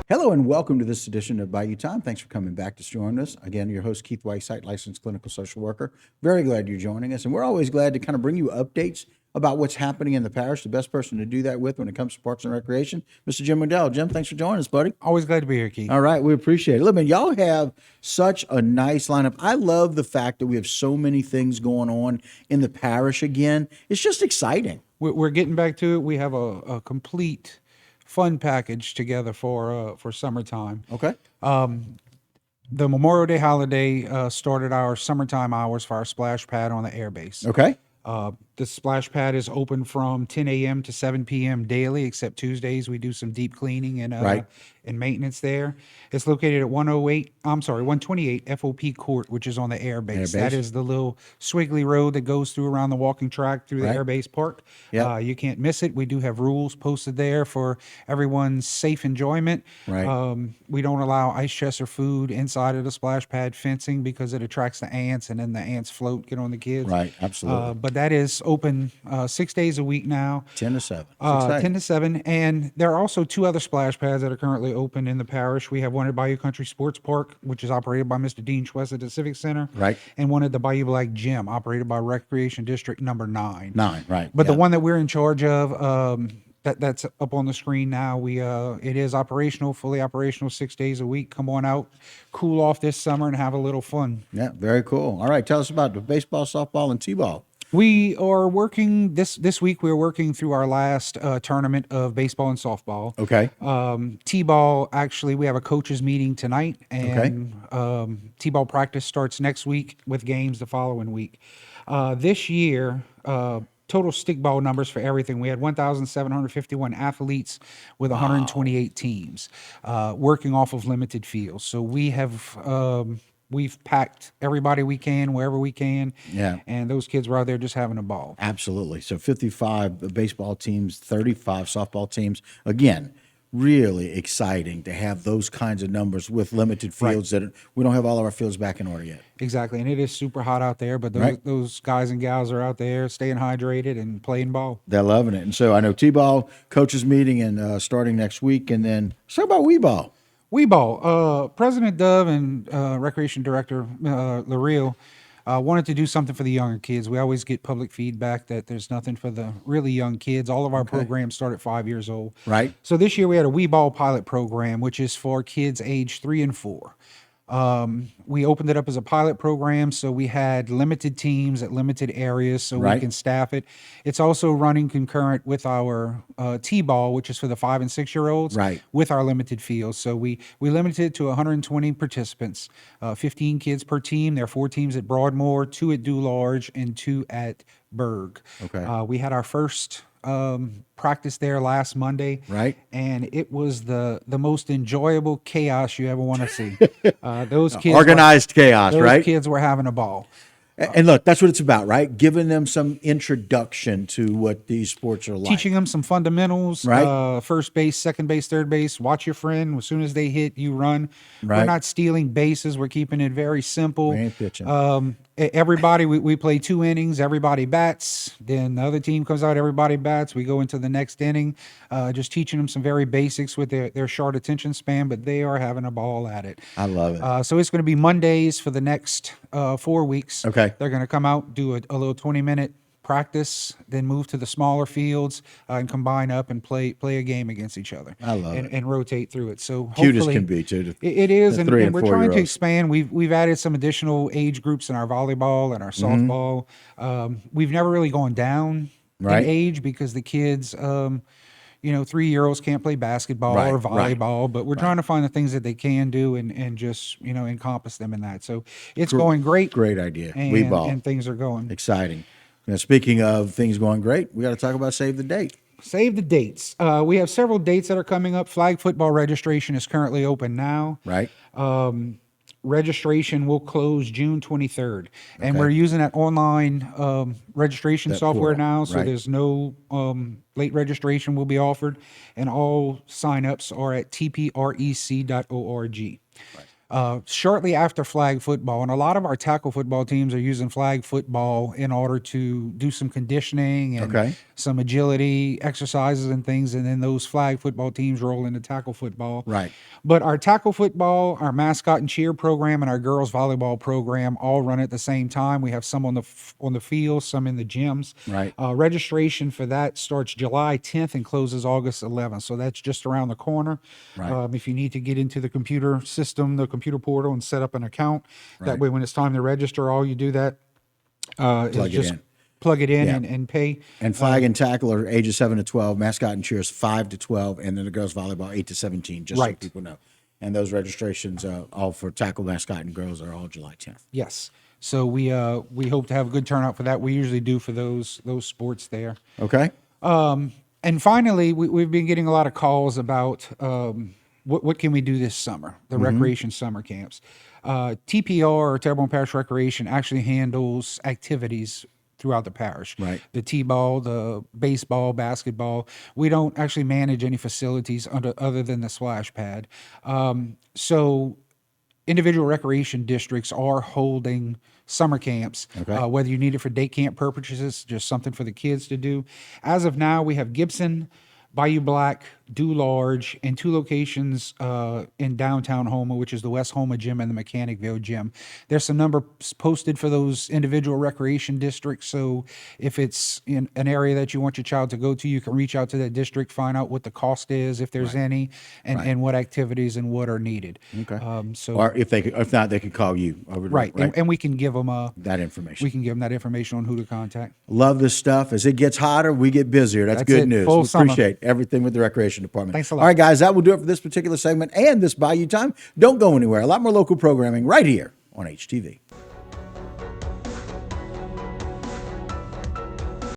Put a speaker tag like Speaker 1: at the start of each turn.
Speaker 1: Hello and welcome to this edition of Bayou Time. Thanks for coming back to join us. Again, your host, Keith Whiteside, licensed clinical social worker. Very glad you're joining us. And we're always glad to kind of bring you updates about what's happening in the parish. The best person to do that with when it comes to Parks and Recreation, Mr. Jim Waddell. Jim, thanks for joining us, buddy.
Speaker 2: Always glad to be here, Keith.
Speaker 1: All right, we appreciate it. Look, man, y'all have such a nice lineup. I love the fact that we have so many things going on in the parish again. It's just exciting.
Speaker 2: We're getting back to it. We have a complete fun package together for summertime.
Speaker 1: Okay.
Speaker 2: The Memorial Day holiday started our summertime hours for our splash pad on the airbase.
Speaker 1: Okay.
Speaker 2: The splash pad is open from 10 a.m. to 7 p.m. daily, except Tuesdays we do some deep cleaning and
Speaker 1: Right.
Speaker 2: and maintenance there. It's located at 128 FOP Court, which is on the airbase. That is the little swiggly road that goes through around the walking track through the
Speaker 1: Right.
Speaker 2: airbase park.
Speaker 1: Yep.
Speaker 2: You can't miss it. We do have rules posted there for everyone's safe enjoyment.
Speaker 1: Right.
Speaker 2: We don't allow ice chest or food inside of the splash pad fencing because it attracts the ants, and then the ants float, get on the kids.
Speaker 1: Right. Absolutely.
Speaker 2: But that is open 6 days a week now.
Speaker 1: 10 to 7. It's
Speaker 2: 10
Speaker 1: exciting.
Speaker 2: to 7. And there are also two other splash pads that are currently open in the parish. We have one at Bayou Country Sports Park, which is operated by Mr. Dean Schwess at the Civic Center.
Speaker 1: Right.
Speaker 2: And one at the Bayou Black Gym, operated by Recreation District number 9.
Speaker 1: 9, right.
Speaker 2: But the
Speaker 1: yeah.
Speaker 2: one that we're in charge of, that's up on the screen now. It is operational, fully operational, 6 days a week. Come on out, cool off this summer, and have a little fun.
Speaker 1: Yeah, very cool. All right, tell us about the baseball, softball, and t-ball.
Speaker 2: We are working this week. We're working through our last tournament of baseball and softball.
Speaker 1: Okay.
Speaker 2: T-ball, actually, we have a coaches meeting tonight, and T-ball practice starts next week with games the following week. This year, total stickball numbers for everything, we had 1,751 athletes with 128 teams working off of limited fields. So we have we've packed everybody we can wherever we can.
Speaker 1: Yeah.
Speaker 2: And those kids were out there just having a ball.
Speaker 1: Absolutely. So 55 baseball teams, 35 softball teams. Again, really exciting to have those kinds of numbers with limited fields that we don't have all of our fields back in order yet.
Speaker 2: Exactly. And it is super hot out there, but
Speaker 1: Right.
Speaker 2: those guys and gals are out there staying hydrated and playing ball.
Speaker 1: They're loving it. And so I know t-ball coaches meeting and starting next week. And then so about wee ball.
Speaker 2: Weeball, President Dove and Recreation Director Lareal wanted to do something for the younger kids. We always get public feedback that there's nothing for the really young kids. All of our programs start at 5 years old.
Speaker 1: Right.
Speaker 2: So this year we had a Weeball pilot program, which is for kids age 3 and 4. We opened it up as a pilot program, so we had limited teams at limited areas so
Speaker 1: Right.
Speaker 2: we can staff it. It's also running concurrent with our T-ball, which is for the 5 and 6 year olds,
Speaker 1: Right.
Speaker 2: with our limited fields. So we limited it to 120 participants, 15 kids per team. There are 4 teams at Broadmoor, 2 at Dularge, and 2 at Berg.
Speaker 1: Okay.
Speaker 2: We had our first practice there last Monday,
Speaker 1: Right.
Speaker 2: and it was the most enjoyable chaos you ever want to see. Those kids,
Speaker 1: Organized chaos,
Speaker 2: those
Speaker 1: right?
Speaker 2: kids were having a ball.
Speaker 1: And look, that's what it's about, right? Giving them some introduction to what these sports are like.
Speaker 2: Teaching them some fundamentals,
Speaker 1: Right.
Speaker 2: First base, second base, third base. Watch your friend. As soon as they hit, you run.
Speaker 1: Right.
Speaker 2: We're not stealing bases. We're keeping it very simple.
Speaker 1: We ain't pitching.
Speaker 2: Everybody, we play 2 innings. Everybody bats. Then the other team comes out. Everybody bats. We go into the next inning. Just teaching them some very basics with their short attention span, but they are having a ball at it.
Speaker 1: I love it.
Speaker 2: So it's going to be Mondays for the next 4 weeks.
Speaker 1: Okay.
Speaker 2: They're going to come out, do a little 20-minute practice, then move to the smaller fields and combine up and play a game against each other.
Speaker 1: I love it.
Speaker 2: And rotate through it. So
Speaker 1: Cute as
Speaker 2: hopefully
Speaker 1: can be, too.
Speaker 2: it is,
Speaker 1: the
Speaker 2: and
Speaker 1: 3 and
Speaker 2: we're
Speaker 1: 4
Speaker 2: trying to
Speaker 1: year olds.
Speaker 2: expand. We've added some additional age groups in our volleyball and our softball. We've never really gone down
Speaker 1: Right.
Speaker 2: in age because the kids, 3-year-olds can't play basketball
Speaker 1: Right,
Speaker 2: or
Speaker 1: right.
Speaker 2: volleyball, but we're trying to find the things that they can do and just encompass them in that. So it's going great.
Speaker 1: Great idea.
Speaker 2: And,
Speaker 1: Wee ball.
Speaker 2: and things are going.
Speaker 1: Exciting. Now, speaking of things going great, we got to talk about Save the Date.
Speaker 2: Save the dates. We have several dates that are coming up. Flag football registration is currently open now.
Speaker 1: Right.
Speaker 2: Registration will close June 23rd. And
Speaker 1: Okay.
Speaker 2: we're using that online registration
Speaker 1: That
Speaker 2: software
Speaker 1: portal,
Speaker 2: now, so
Speaker 1: right.
Speaker 2: there's no late registration will be offered, and all signups are at tprec.org. shortly after flag football. And a lot of our tackle football teams are using flag football in order to do some conditioning and
Speaker 1: Okay.
Speaker 2: some agility exercises and things. And then those flag football teams roll into tackle football.
Speaker 1: Right.
Speaker 2: But our tackle football, our mascot and cheer program, and our girls volleyball program all run at the same time. We have some on the field, some in the gyms.
Speaker 1: Right.
Speaker 2: Registration for that starts July 10th and closes August 11th. So that's just around the corner.
Speaker 1: Right.
Speaker 2: If you need to get into the computer system, the computer portal, and set up an account,
Speaker 1: Right.
Speaker 2: that way when it's time to register, all you do that is
Speaker 1: Plug it
Speaker 2: just
Speaker 1: in.
Speaker 2: plug it in
Speaker 1: Yeah.
Speaker 2: and pay.
Speaker 1: And flag and tackle are ages 7 to 12, mascot and cheers 5 to 12, and then the girls volleyball 8 to 17, just so
Speaker 2: Right.
Speaker 1: people know. And those registrations, all for tackle, mascot, and girls, are all July 10th.
Speaker 2: Yes. So we hope to have a good turnout for that. We usually do for those sports there.
Speaker 1: Okay.
Speaker 2: And finally, we've been getting a lot of calls about what can we do this summer, the recreation summer camps. TPR, or Terrebonne Parish Recreation, actually handles activities throughout the parish.
Speaker 1: Right.
Speaker 2: The T-ball, the baseball, basketball. We don't actually manage any facilities other than the splash pad. So individual recreation districts are holding summer camps,
Speaker 1: Okay.
Speaker 2: whether you need it for day camp purposes, just something for the kids to do. As of now, we have Gibson, Bayou Black, Do Large, and 2 locations in downtown Houma, which is the West Houma Gym and the Mechanicville Gym. There's some numbers posted for those individual recreation districts. So if it's in an area that you want your child to go to, you can reach out to that district, find out what the cost is, if there's any, and what activities and what are needed.
Speaker 1: Okay.
Speaker 2: So
Speaker 1: Or if not, they could call you.
Speaker 2: right, and we can give them
Speaker 1: that information.
Speaker 2: we can give them that information on who to contact.
Speaker 1: Love this stuff. As it gets hotter, we get busier. That's
Speaker 2: That's
Speaker 1: good
Speaker 2: it.
Speaker 1: news.
Speaker 2: Full
Speaker 1: We
Speaker 2: summer.
Speaker 1: appreciate everything with the Recreation Department.
Speaker 2: Thanks a lot.
Speaker 1: All right, guys, that will do it for this particular segment and this Bayou Time. Don't go anywhere. A lot more local programming right here on HTV.